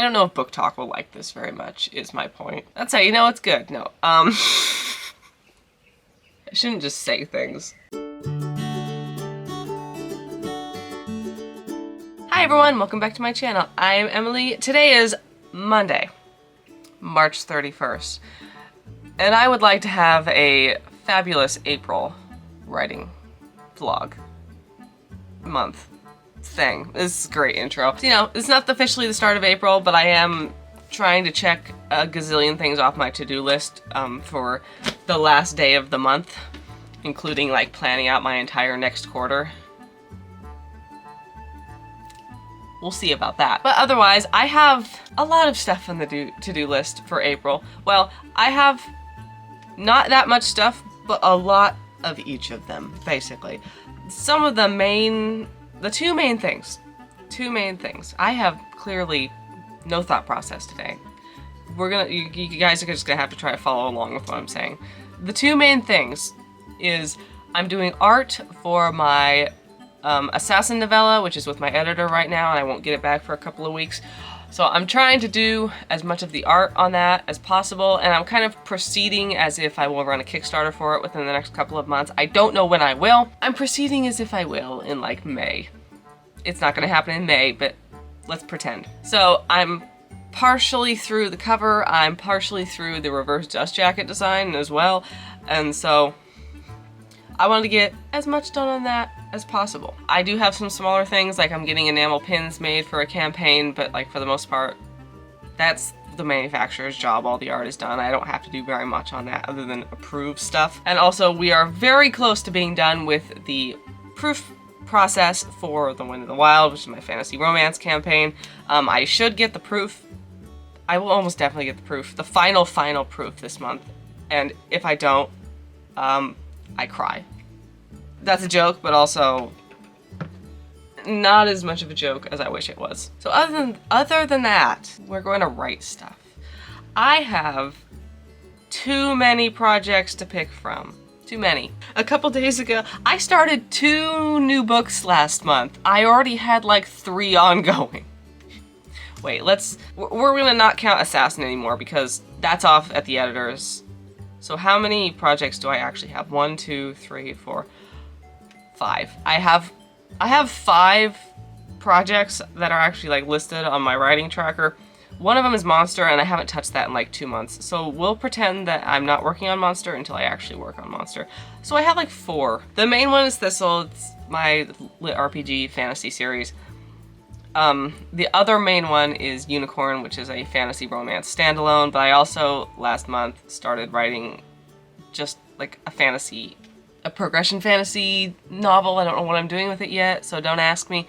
don't know if Book Talk will like this very much, is my point. That's how you know it's good. No, I shouldn't just say things. Hi everyone, welcome back to my channel. I am Emily. Today is Monday, March 31st, and I would like to have a fabulous April writing vlog month thing. This is a great intro. You know, it's not officially the start of April, but I am trying to check a gazillion things off my to-do list for the last day of the month, including like planning out my entire next quarter. We'll see about that. But otherwise, I have a lot of stuff on the to-do list for April. Well, I have not that much stuff, but a lot of each of them, basically. Some of the two main things. I have clearly no thought process today. You guys are just gonna have to try to follow along with what I'm saying. The two main things is I'm doing art for my Assassin novella, which is with my editor right now, and I won't get it back for a couple of weeks. So I'm trying to do as much of the art on that as possible, and I'm kind of proceeding as if I will run a Kickstarter for it within the next couple of months. I don't know when I will. I'm proceeding as if I will in like May. It's not gonna happen in May, but let's pretend. So I'm partially through the cover, I'm partially through the reverse dust jacket design as well, and so I wanted to get as much done on that as possible. I do have some smaller things, like I'm getting enamel pins made for a campaign, but like for the most part, that's the manufacturer's job. All the art is done. I don't have to do very much on that other than approve stuff. And also we are very close to being done with the proof process for The Wind in the Wild, which is my fantasy romance campaign. I should get the proof. I will almost definitely get the proof, the final proof this month. And if I don't, I cry. That's a joke, but also not as much of a joke as I wish it was. So other than that, we're going to write stuff. I have too many projects to pick from. Too many. A couple days ago, I started 2 new books last month. I already had like 3 ongoing. Wait, we're gonna not count Assassin anymore because that's off at the editor's. So how many projects do I actually have? 1, 2, 3, 4, 5. I have 5 projects that are actually like listed on my writing tracker. One of them is Monster, and I haven't touched that in like 2 months. So we'll pretend that I'm not working on Monster until I actually work on Monster. So I have like 4. The main one is Thistle. It's my lit RPG fantasy series. The other main one is Unicorn, which is a fantasy romance standalone, but I also last month started writing just like a progression fantasy novel. I don't know what I'm doing with it yet, so don't ask me.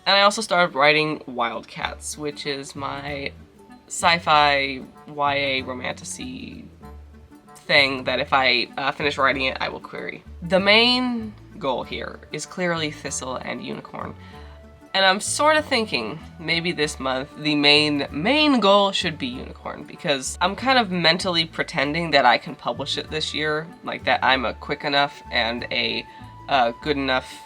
And I also started writing Wildcats, which is my sci-fi YA romantasy thing that if I finish writing it, I will query. The main goal here is clearly Thistle and Unicorn. And I'm sort of thinking maybe this month the main goal should be Unicorn, because I'm kind of mentally pretending that I can publish it this year, like that I'm a quick enough and a good enough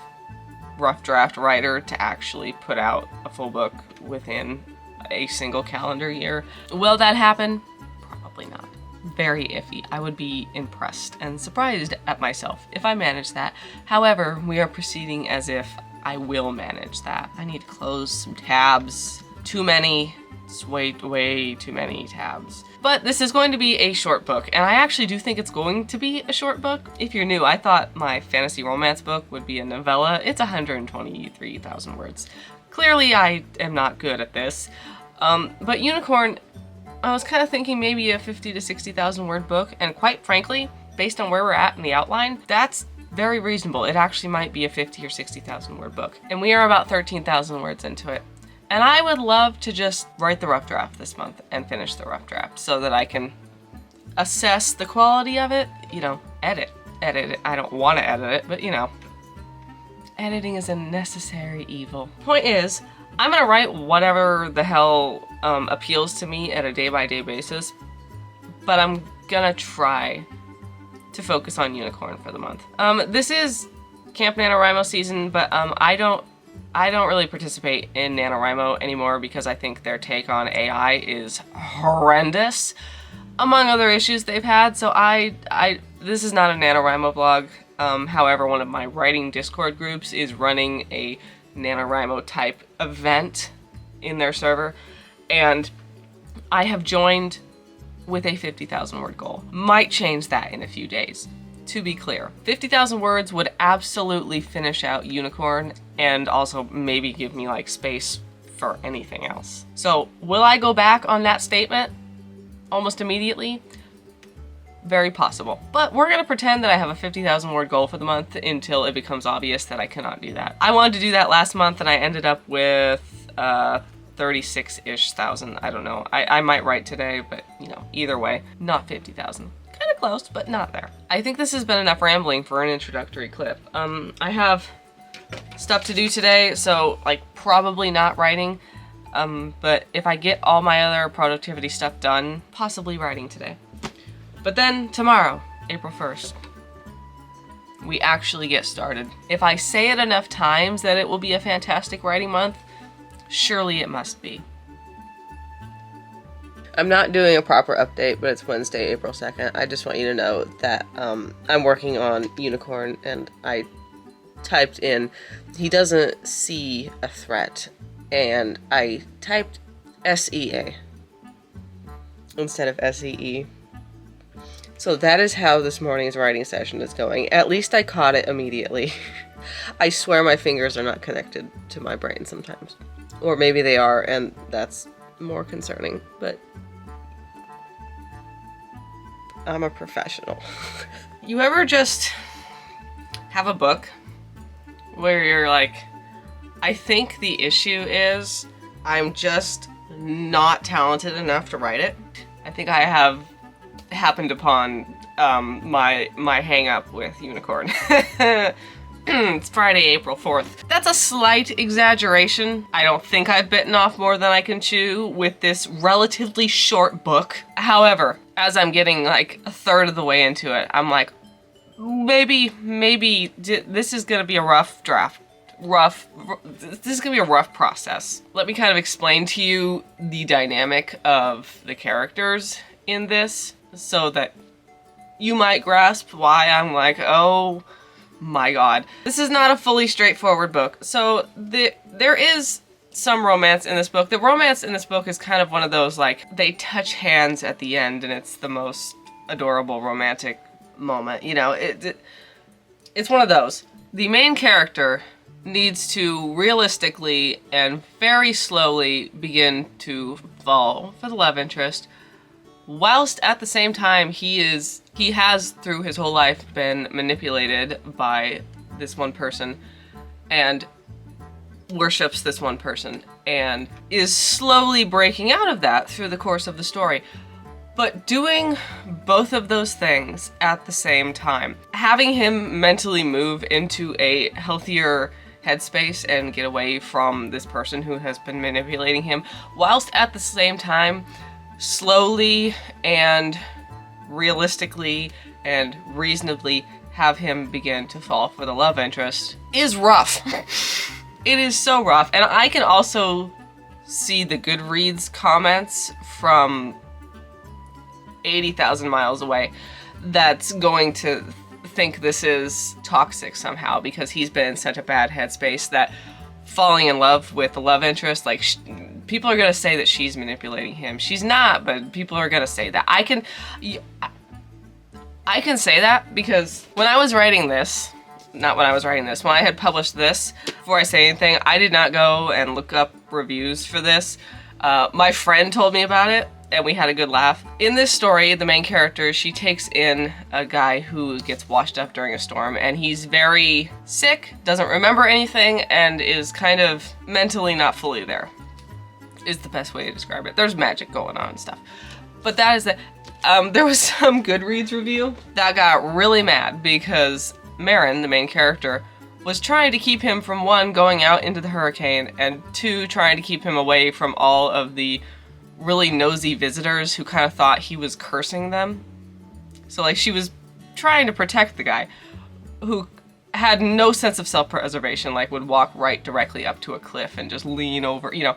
rough draft writer to actually put out a full book within a single calendar year. Will that happen? Probably not. Very iffy. I would be impressed and surprised at myself if I managed that. However, we are proceeding as if I will manage that. I need to close some tabs. Too many. It's way too many tabs. But this is going to be a short book, and I actually do think it's going to be a short book. If you're new, I thought my fantasy romance book would be a novella. It's 123,000 words. Clearly, I am not good at this. But Unicorn, I was kind of thinking maybe a 50 to 60,000 word book, and quite frankly, based on where we're at in the outline, that's very reasonable. It actually might be a 50 or 60,000 word book. And we are about 13,000 words into it. And I would love to just write the rough draft this month and finish the rough draft so that I can assess the quality of it, you know, edit it. I don't want to edit it, but you know, editing is a necessary evil. Point is, I'm gonna write whatever the hell appeals to me at a day-by-day basis, but I'm gonna try to focus on Unicorn for the month. This is Camp NaNoWriMo season, but I don't I don't really participate in NaNoWriMo anymore because I think their take on AI is horrendous, among other issues they've had. So this is not a NaNoWriMo blog. However, one of my writing Discord groups is running a NaNoWriMo type event in their server, and I have joined with a 50,000 word goal. Might change that in a few days. To be clear, 50,000 words would absolutely finish out Unicorn and also maybe give me like space for anything else. So will I go back on that statement almost immediately? Very possible. But we're gonna pretend that I have a 50,000 word goal for the month until it becomes obvious that I cannot do that. I wanted to do that last month and I ended up with 36-ish thousand. I don't know. I might write today, but you know, either way, not 50,000. Kind of close, but not there. I think this has been enough rambling for an introductory clip. I have stuff to do today, so like probably not writing. But if I get all my other productivity stuff done, possibly writing today. But then tomorrow, April 1st, we actually get started. If I say it enough times that it will be a fantastic writing month, surely it must be. I'm not doing a proper update, but it's Wednesday, April 2nd. I just want you to know that I'm working on Unicorn, and I typed in, he doesn't see a threat, and I typed SEA instead of SEE. So that is how this morning's writing session is going. At least I caught it immediately. I swear my fingers are not connected to my brain sometimes. Or maybe they are, and that's more concerning, but I'm a professional. You ever just have a book where you're like, I think the issue is I'm just not talented enough to write it? I think I have happened upon my hang up with Unicorn. It's Friday, April 4th. That's a slight exaggeration. I don't think I've bitten off more than I can chew with this relatively short book. However, as I'm getting like a third of the way into it, I'm like, maybe this is gonna be a rough draft. This is gonna be a rough process. Let me kind of explain to you the dynamic of the characters in this so that you might grasp why I'm like, oh my god. This is not a fully straightforward book. So there is some romance in this book. The romance in this book is kind of one of those, like, they touch hands at the end and it's the most adorable romantic moment. You know, it's one of those. The main character needs to realistically and very slowly begin to fall for the love interest, whilst at the same time he has through his whole life been manipulated by this one person and worships this one person and is slowly breaking out of that through the course of the story. But doing both of those things at the same time, having him mentally move into a healthier headspace and get away from this person who has been manipulating him, whilst at the same time slowly and realistically and reasonably have him begin to fall for the love interest, is rough. It is so rough. And I can also see the Goodreads comments from 80,000 miles away that's going to think this is toxic somehow because he's been in such a bad headspace that falling in love with the love interest, like, people are gonna say that she's manipulating him. She's not, but people are gonna say that. I can say that because when I was writing this, when I had published this, before I say anything, I did not go and look up reviews for this. My friend told me about it, and we had a good laugh. In this story, the main character, she takes in a guy who gets washed up during a storm, and he's very sick, doesn't remember anything, and is kind of mentally not fully there, is the best way to describe it. There's magic going on and stuff. But that is it. There was some Goodreads review that got really mad because Marin, the main character, was trying to keep him from, one, going out into the hurricane, and two, trying to keep him away from all of the really nosy visitors who kind of thought he was cursing them. So, like, she was trying to protect the guy who had no sense of self-preservation, like would walk right directly up to a cliff and just lean over, you know,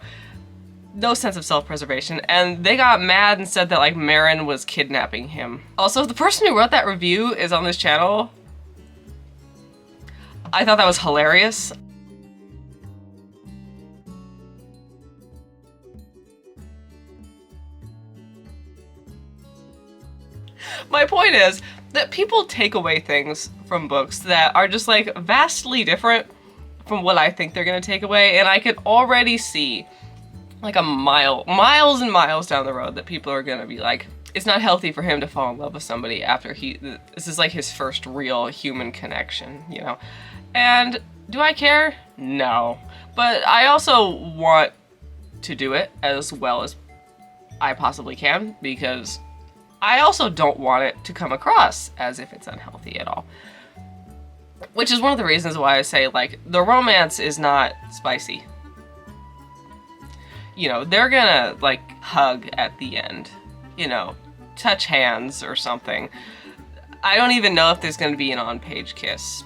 no sense of self-preservation. And they got mad and said that like Marin was kidnapping him. Also, the person who wrote that review is on this channel. I thought that was hilarious. My point is that people take away things from books that are just like vastly different from what I think they're gonna take away, and I can already see like miles and miles down the road that people are gonna be like, it's not healthy for him to fall in love with somebody after this is like his first real human connection, you know? And do I care? No. But I also want to do it as well as I possibly can, because I also don't want it to come across as if it's unhealthy at all. Which is one of the reasons why I say, like, the romance is not spicy. You know, they're gonna, like, hug at the end. You know, touch hands or something. I don't even know if there's gonna be an on-page kiss.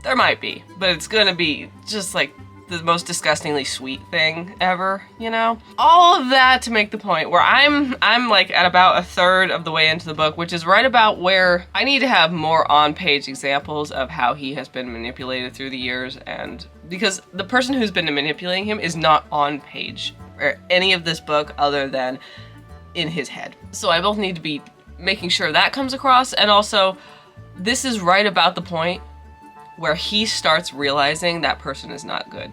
There might be, but it's gonna be just, like, the most disgustingly sweet thing ever, you know? All of that to make the point where I'm like at about a third of the way into the book, which is right about where I need to have more on-page examples of how he has been manipulated through the years, and because the person who's been manipulating him is not on page or any of this book other than in his head. So I both need to be making sure that comes across, and also this is right about the point where he starts realizing that person is not good.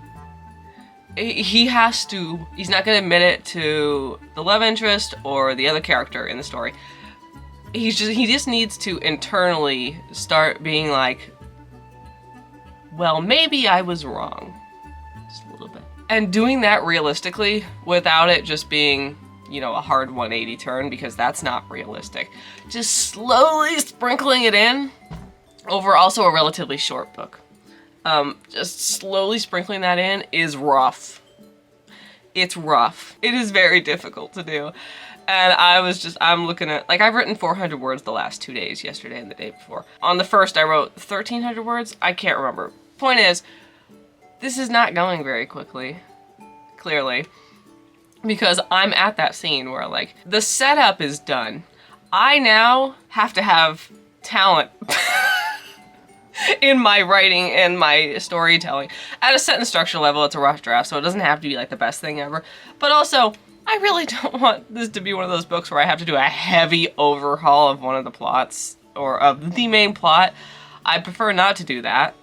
He has to, he's not gonna admit it to the love interest or the other character in the story. He just needs to internally start being like, well, maybe I was wrong. Just a little bit. And doing that realistically without it just being, you know, a hard 180 turn, because that's not realistic. Just slowly sprinkling it in over also a relatively short book. Just slowly sprinkling that in is rough. It's rough. It is very difficult to do. And I'm looking at, like, I've written 400 words the last 2 days, yesterday and the day before. On the first, I wrote 1,300 words. I can't remember. Point is, this is not going very quickly, clearly, because I'm at that scene where, like, the setup is done. I now have to have talent in my writing and my storytelling. At a sentence structure level, it's a rough draft, so it doesn't have to be like the best thing ever. But also, I really don't want this to be one of those books where I have to do a heavy overhaul of one of the plots, or of the main plot. I prefer not to do that.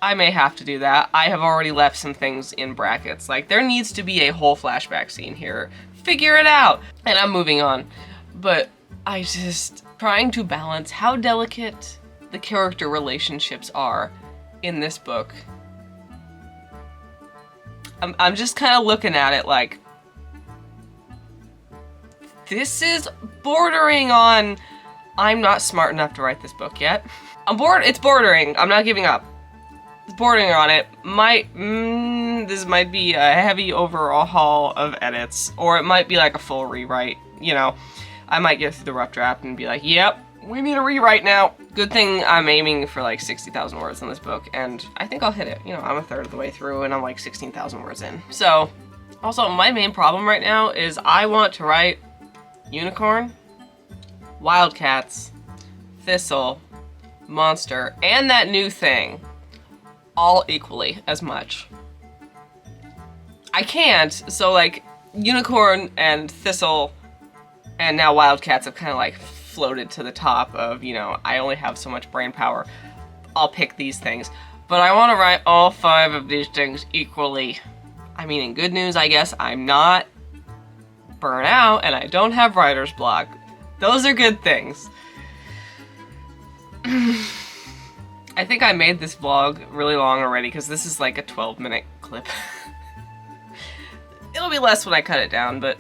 I may have to do that. I have already left some things in brackets. Like, there needs to be a whole flashback scene here. Figure it out! And I'm moving on. But I just trying to balance how delicate the character relationships are in this book. I'm just kind of looking at it like, this is bordering on, I'm not smart enough to write this book yet. It's bordering, I'm not giving up. It's bordering on it. This might be a heavy overhaul of edits, or it might be like a full rewrite, you know. I might get through the rough draft and be like, yep, we need a rewrite now. Good thing I'm aiming for like 60,000 words in this book, and I think I'll hit it. You know, I'm a third of the way through and I'm like 16,000 words in. So, also my main problem right now is I want to write unicorn, wildcats, thistle, monster, and that new thing all equally as much. I can't, so like unicorn and thistle and now wildcats have kind of like floated to the top of, you know, I only have so much brain power. I'll pick these things. But I want to write all 5 of these things equally. I mean, in good news, I guess, I'm not burnt out and I don't have writer's block. Those are good things. I think I made this vlog really long already because this is like a 12-minute clip. It'll be less when I cut it down, but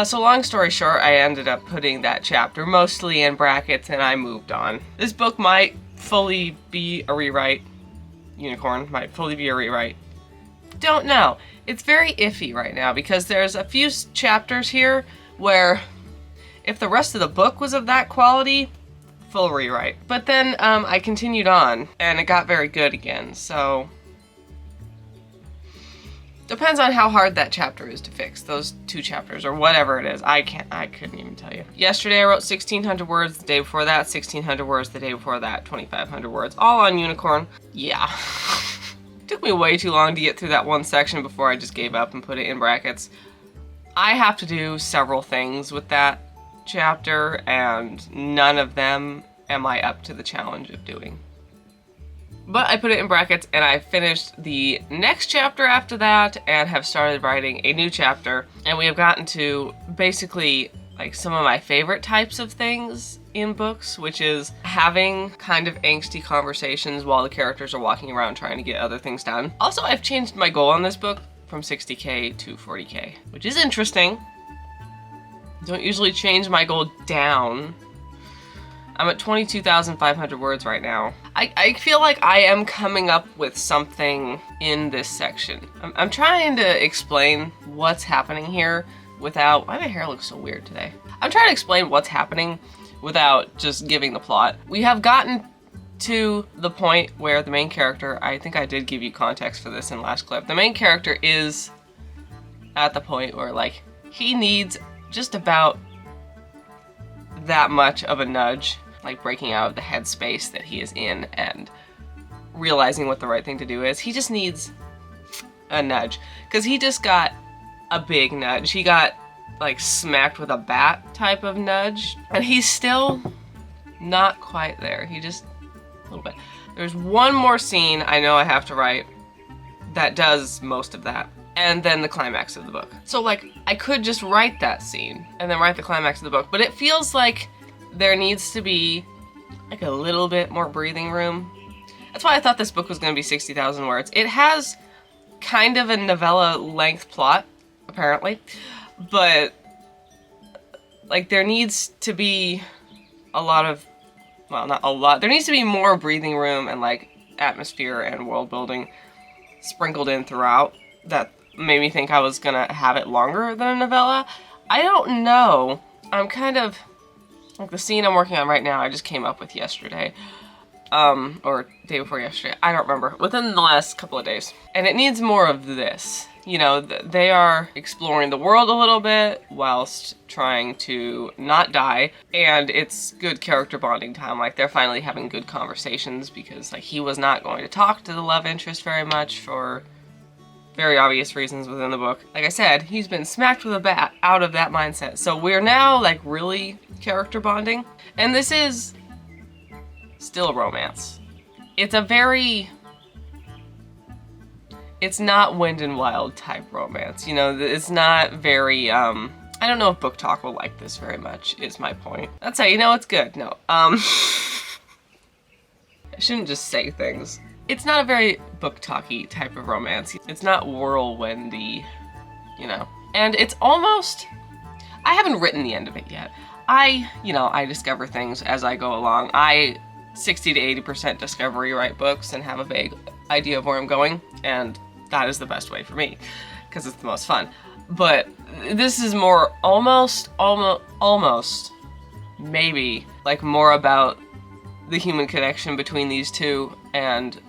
so long story short, I ended up putting that chapter mostly in brackets and I moved on. This book might fully be a rewrite. Unicorn might fully be a rewrite. Don't know. It's very iffy right now because there's a few chapters here where if the rest of the book was of that quality, full rewrite. But then I continued on and it got very good again, so depends on how hard that chapter is to fix, those 2 chapters or whatever it is. I couldn't even tell you. Yesterday I wrote 1,600 words, the day before that 1,600 words, the day before that 2,500 words, all on Unicorn. Yeah. Took me way too long to get through that one section before I just gave up and put it in brackets. I have to do several things with that chapter and none of them am I up to the challenge of doing. But I put it in brackets and I finished the next chapter after that and have started writing a new chapter. And we have gotten to basically like some of my favorite types of things in books, which is having kind of angsty conversations while the characters are walking around trying to get other things done. Also, I've changed my goal on this book from 60k to 40k, which is interesting. Don't usually change my goal down. I'm at 22,500 words right now. I feel like I am coming up with something in this section. I'm trying to explain what's happening here without... Why my hair looks so weird today? I'm trying to explain what's happening without just giving the plot. We have gotten to the point where the main character, I think I did give you context for this in the last clip, the main character is at the point where like he needs just about that much of a nudge, like breaking out of the headspace that he is in and realizing what the right thing to do is. He just needs a nudge because he just got a big nudge. He got like smacked with a bat type of nudge and he's still not quite there. He just a little bit. There's one more scene I know I have to write that does most of that, and then the climax of the book. So like I could just write that scene and then write the climax of the book, but it feels like there needs to be like a little bit more breathing room. That's why I thought this book was going to be 60,000 words. It has kind of a novella length plot, apparently, but like there needs to be a lot of, well, not a lot, there needs to be more breathing room and like atmosphere and world building sprinkled in throughout that made me think I was gonna have it longer than a novella. I don't know. I'm kind of, like the scene I'm working on right now, I just came up with yesterday. Or day before yesterday, I don't remember. Within the last couple of days. And it needs more of this. You know, they are exploring the world a little bit whilst trying to not die. And it's good character bonding time. Like, they're finally having good conversations because, like, he was not going to talk to the love interest very much for very obvious reasons within the book. Like I said, he's been smacked with a bat out of that mindset. So we're now, like, really character bonding. And this is still romance. It's a very... It's not Wind and Wild type romance. You know, it's not very, I don't know if Book Talk will like this very much, is my point. That's how you know it's good. No, I shouldn't just say things. It's not a very Book Talky type of romance. It's not whirlwindy, you know. And it's almost... I haven't written the end of it yet. I discover things as I go along. I 60 to 80% discovery write books and have a vague idea of where I'm going, and that is the best way for me, because it's the most fun. But this is more almost, maybe, like more about the human connection between these two and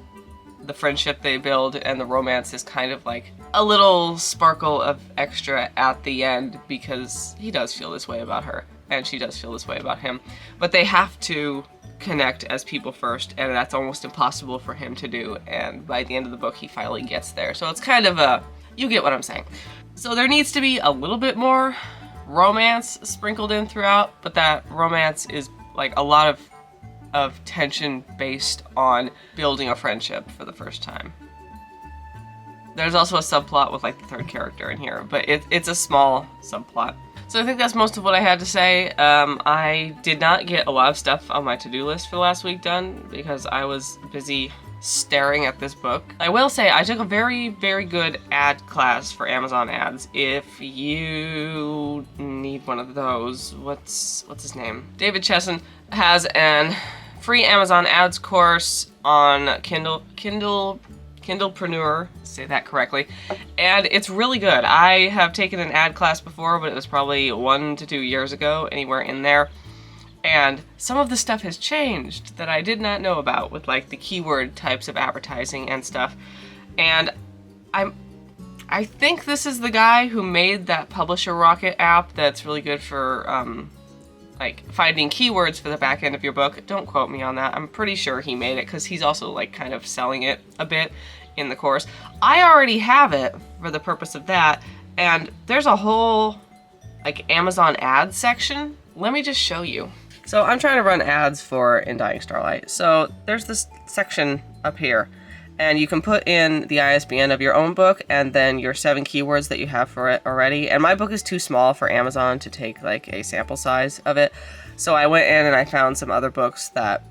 the friendship they build, and the romance is kind of like a little sparkle of extra at the end because he does feel this way about her, and she does feel this way about him. But they have to connect as people first, and that's almost impossible for him to do, and by the end of the book he finally gets there. So it's kind of a, you get what I'm saying. So there needs to be a little bit more romance sprinkled in throughout, but that romance is like a lot of tension based on building a friendship for the first time. There's also a subplot with like the third character in here, but it's a small subplot. So I think that's most of what I had to say. I did not get a lot of stuff on my to-do list for the last week done because I was busy staring at this book. I will say I took a very, very good ad class for Amazon ads. If you need one of those, what's his name? David Chesson has an free Amazon ads course on Kindlepreneur, say that correctly, and it's really good. I have taken an ad class before, but it was probably 1 to 2 years ago, anywhere in there, And some of the stuff has changed that I did not know about with like the keyword types of advertising and stuff. And I think this is the guy who made that Publisher Rocket app that's really good for like finding keywords for the back end of your book. Don't quote me on that. I'm pretty sure he made it because he's also like kind of selling it a bit in the course. I already have it for the purpose of that, and there's a whole like Amazon ads section. Let me just show you. So I'm trying to run ads for In Dying Starlight. So there's this section up here, and you can put in the ISBN of your own book and then your 7 keywords that you have for it already. And my book is too small for Amazon to take like a sample size of it. So I went in and I found some other books that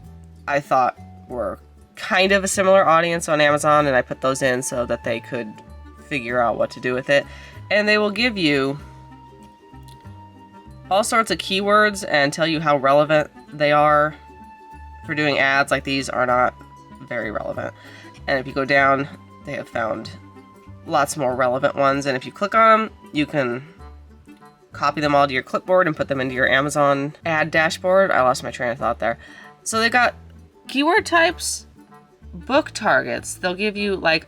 I thought were kind of a similar audience on Amazon, and I put those in so that they could figure out what to do with it. And they will give you all sorts of keywords and tell you how relevant they are. For doing ads, like these are not very relevant. And if you go down, they have found lots more relevant ones. And if you click on them, you can copy them all to your clipboard and put them into your Amazon ad dashboard. I lost my train of thought there. So they got keyword types, book targets. They'll give you like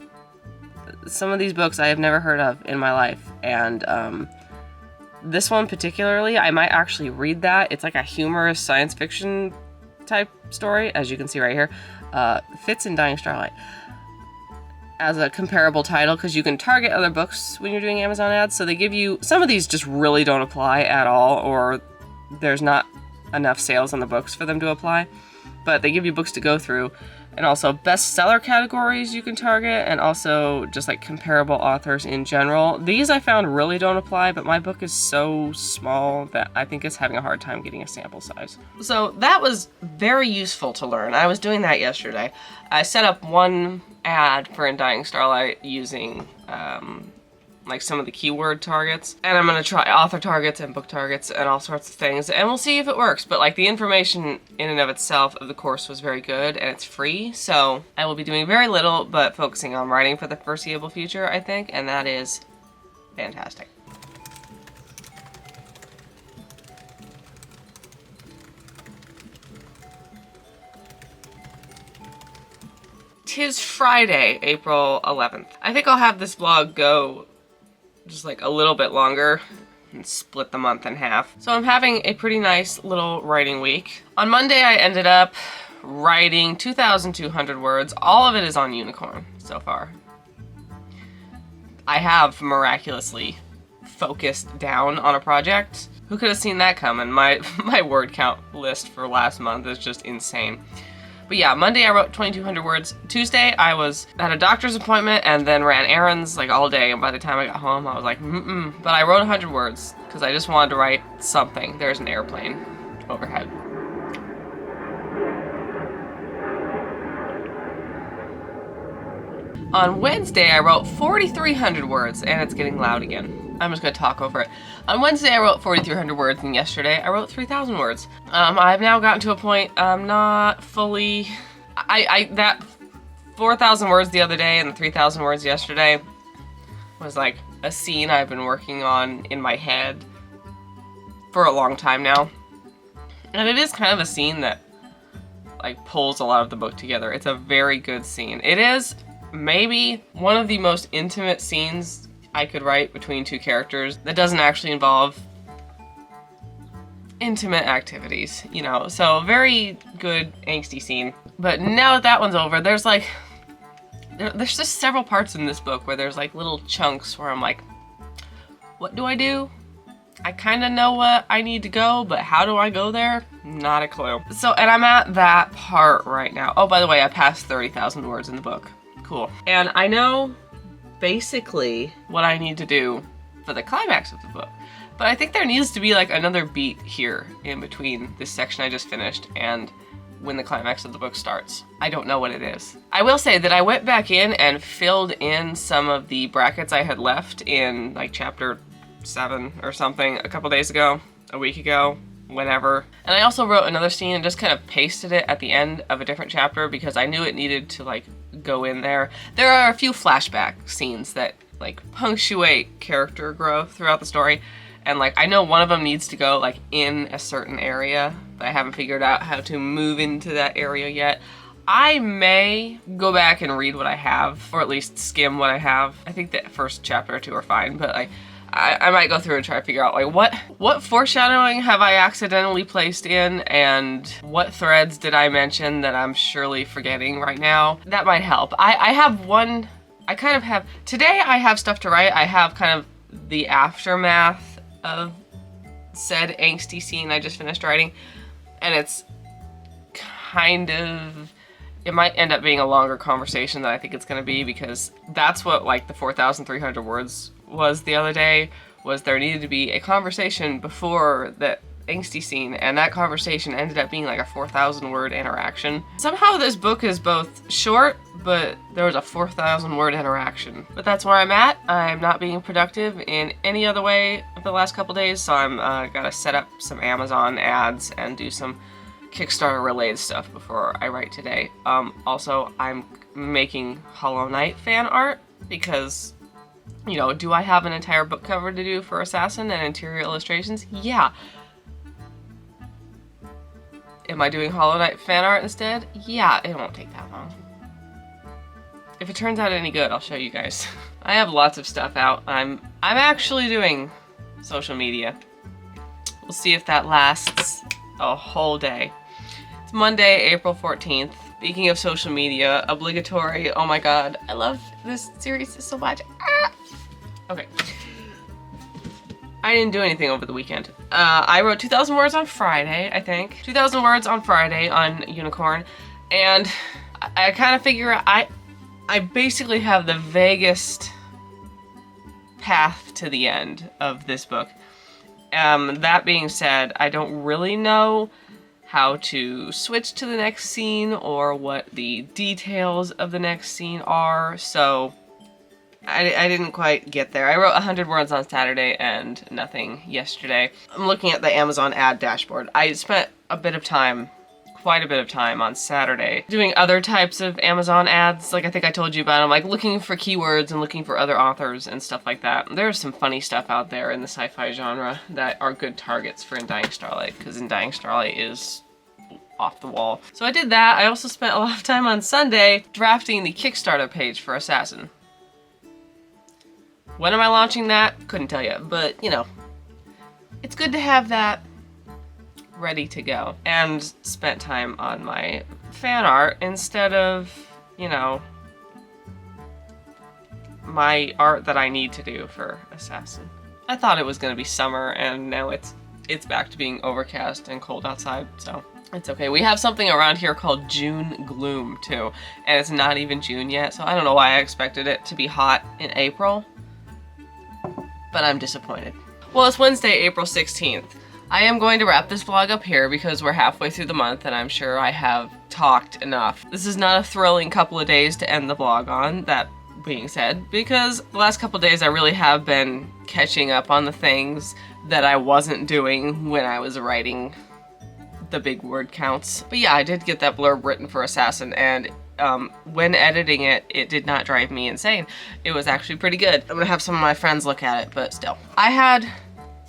some of these books I have never heard of in my life. And this one particularly, I might actually read that. It's like a humorous science fiction type story, as you can see right here. Fits in Dying Starlight as a comparable title, because you can target other books when you're doing Amazon ads. So they give you, some of these just really don't apply at all, or there's not enough sales on the books for them to apply. But they give you books to go through, and also bestseller categories you can target, and also just like comparable authors in general. These I found really don't apply, but my book is so small that I think it's having a hard time getting a sample size. So that was very useful to learn. I was doing that yesterday. I set up one ad for In Dying Starlight using like some of the keyword targets, and I'm gonna try author targets and book targets and all sorts of things, and we'll see if it works. But like the information in and of itself of the course was very good, and it's free, so I will be doing very little but focusing on writing for the foreseeable future, I think, and that is fantastic. Tis Friday, April 11th. I think I'll have this vlog go just like a little bit longer and split the month in half. So I'm having a pretty nice little writing week. On Monday I ended up writing 2,200 words. All of it is on Unicorn so far. I have miraculously focused down on a project. Who could have seen that coming? My word count list for last month is just insane. But yeah, Monday I wrote 2,200 words. Tuesday I was at a doctor's appointment and then ran errands like all day, and by the time I got home I was like, But I wrote 100 words because I just wanted to write something. There's an airplane overhead. On Wednesday I wrote 4,300 words, and it's getting loud again. I'm just gonna talk over it. On Wednesday I wrote 4,300 words, and yesterday I wrote 3,000 words. I've now gotten to a point I'm not fully... that 4,000 words the other day and the 3,000 words yesterday was like a scene I've been working on in my head for a long time now. And it is kind of a scene that like pulls a lot of the book together. It's a very good scene. It is maybe one of the most intimate scenes I could write between two characters that doesn't actually involve intimate activities, you know, so very good angsty scene. But now that one's over, there's like, there's just several parts in this book where there's like little chunks where I'm like, what do I do? I kind of know what I need to go, but how do I go there? Not a clue. So, and I'm at that part right now. Oh, by the way, I passed 30,000 words in the book. Cool. And I know basically what I need to do for the climax of the book. But I think there needs to be like another beat here in between this section I just finished and when the climax of the book starts. I don't know what it is. I will say that I went back in and filled in some of the brackets I had left in like chapter 7 or something a couple days ago, a week ago, whenever. And I also wrote another scene and just kind of pasted it at the end of a different chapter because I knew it needed to like go in there. There are a few flashback scenes that like punctuate character growth throughout the story, and like I know one of them needs to go like in a certain area but I haven't figured out how to move into that area yet. I may go back and read what I have, or at least skim what I have. I think the first chapter or two are fine, but like, I might go through and try to figure out like what foreshadowing have I accidentally placed in, and what threads did I mention that I'm surely forgetting right now. That might help. I have one, I kind of have, today I have stuff to write. I have kind of the aftermath of said angsty scene I just finished writing, and it's kind of, it might end up being a longer conversation than I think it's going to be, because that's what like the 4,300 words was the other day, was there needed to be a conversation before that angsty scene, and that conversation ended up being like a 4,000 word interaction. Somehow this book is both short, but there was a 4,000 word interaction. But that's where I'm at. I'm not being productive in any other way the last couple days, so I'm gotta set up some Amazon ads and do some Kickstarter related stuff before I write today. Also, I'm making Hollow Knight fan art because, you know, do I have an entire book cover to do for Assassin and interior illustrations? Yeah. Am I doing Hollow Knight fan art instead? Yeah, it won't take that long. If it turns out any good, I'll show you guys. I have lots of stuff out. I'm actually doing social media. We'll see if that lasts a whole day. It's Monday, April 14th. Speaking of social media, obligatory. Oh my god, I love this series so much. Ah! Okay. I didn't do anything over the weekend. I wrote 2,000 words on Friday, I think. 2,000 words on Friday on Unicorn, and I kind of figure I basically have the vaguest path to the end of this book. That being said, I don't really know how to switch to the next scene or what the details of the next scene are, so I didn't quite get there. I wrote 100 words on Saturday and nothing yesterday. I'm looking at the Amazon ad dashboard. I spent a bit of time, quite a bit of time on Saturday doing other types of Amazon ads, like I think I told you about. I'm like looking for keywords and looking for other authors and stuff like that. There's some funny stuff out there in the sci-fi genre that are good targets for Undying Starlight, because Undying Starlight is off the wall. So I did that. I also spent a lot of time on Sunday drafting the Kickstarter page for Assassin. When am I launching that? Couldn't tell you, but you know, it's good to have that ready to go. And spent time on my fan art instead of, you know, my art that I need to do for Assassin. I thought it was gonna be summer, and now it's back to being overcast and cold outside, so it's okay. We have something around here called June gloom too, and it's not even June yet, so I don't know why I expected it to be hot in April, but I'm disappointed. Well, it's Wednesday, April 16th. I am going to wrap this vlog up here because we're halfway through the month and I'm sure I have talked enough. This is not a thrilling couple of days to end the vlog on, that being said, because the last couple of days I really have been catching up on the things that I wasn't doing when I was writing the big word counts. But yeah, I did get that blurb written for Assassin, and when editing it, it did not drive me insane. It was actually pretty good. I'm gonna have some of my friends look at it, but still. I had,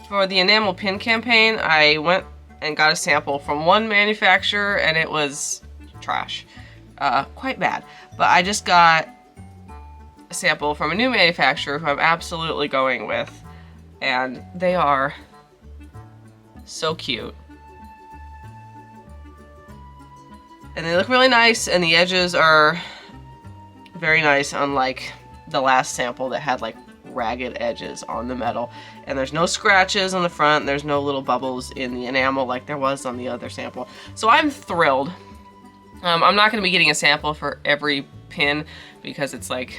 for the enamel pin campaign, I went and got a sample from one manufacturer and it was trash. Quite bad. But I just got a sample from a new manufacturer who I'm absolutely going with, and they are so cute. And they look really nice, and the edges are very nice, unlike the last sample that had like ragged edges on the metal. And there's no scratches on the front, there's no little bubbles in the enamel like there was on the other sample. So I'm thrilled. I'm not going to be getting a sample for every pin because it's like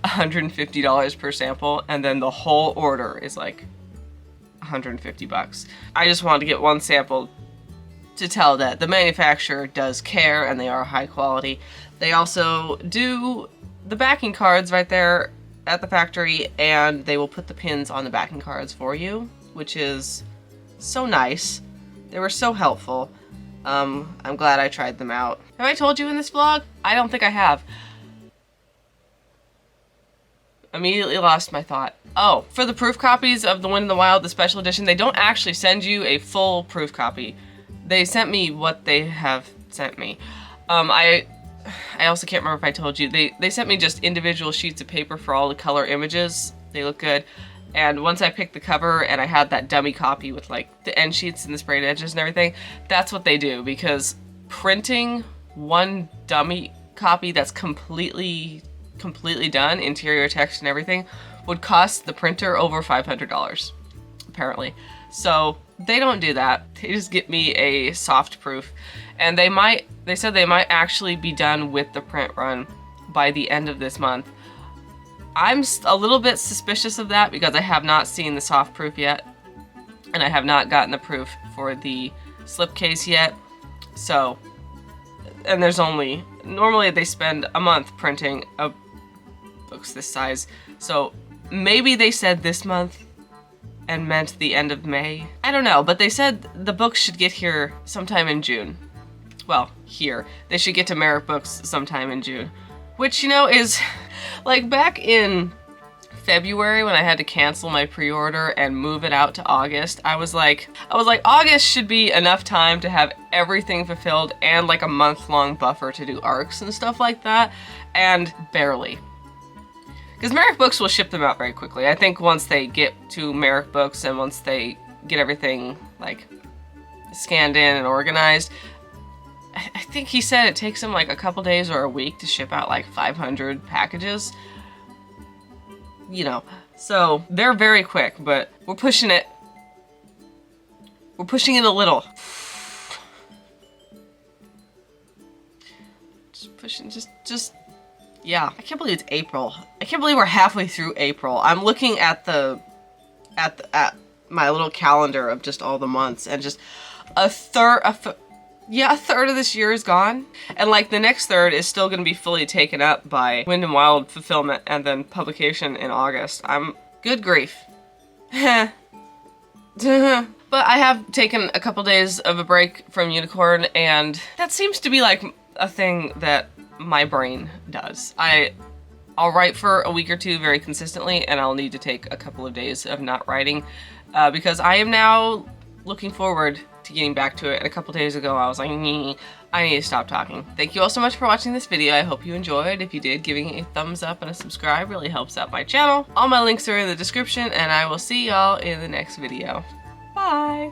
$150 per sample, and then the whole order is like $150. I just wanted to get one sample to tell that the manufacturer does care and they are high quality. They also do the backing cards right there at the factory, and they will put the pins on the backing cards for you, which is so nice. They were so helpful. I'm glad I tried them out. Have I told you in this vlog? I don't think I have. Immediately lost my thought. Oh, for the proof copies of The Wind in the Wild, the special edition, they don't actually send you a full proof copy. they sent me what they have sent me. I also can't remember if I told you, they sent me just individual sheets of paper for all the color images. They look good. And once I picked the cover and I had that dummy copy with like the end sheets and the sprayed edges and everything, that's what they do, because printing one dummy copy that's completely done, interior text and everything, would cost the printer over $500, apparently. So they don't do that. They just get me a soft proof. And they said they might actually be done with the print run by the end of this month. I'm a little bit suspicious of that because I have not seen the soft proof yet, and I have not gotten the proof for the slipcase yet. So, and there's normally they spend a month printing books this size. So maybe they said this month and meant the end of May. I don't know, but they said the books should get here sometime in June. Well, here. They should get to Merrick Books sometime in June. Which, you know, is like back in February when I had to cancel my pre-order and move it out to August, I was like, August should be enough time to have everything fulfilled and like a month-long buffer to do arcs and stuff like that, and barely. Because Merrick Books will ship them out very quickly. I think once they get to Merrick Books and once they get everything like scanned in and organized, I think he said it takes them like a couple days or a week to ship out like 500 packages. You know, so they're very quick, but we're pushing it. We're pushing it a little. Just pushing, just, yeah. I can't believe it's April. I can't believe we're halfway through April. I'm looking at my little calendar of just all the months, and just a third of this year is gone. And like the next third is still going to be fully taken up by Wind and Wild fulfillment and then publication in August. Good grief. But I have taken a couple days of a break from Unicorn, and that seems to be like a thing that my brain does. I'll write for a week or two very consistently, and I'll need to take a couple of days of not writing because I am now looking forward to getting back to it. And a couple days ago I was like, I need to stop talking. Thank you all so much for watching this video. I hope you enjoyed. If you did, giving it a thumbs up and a subscribe really helps out my channel. All my links are in the description, and I will see y'all in the next video. Bye!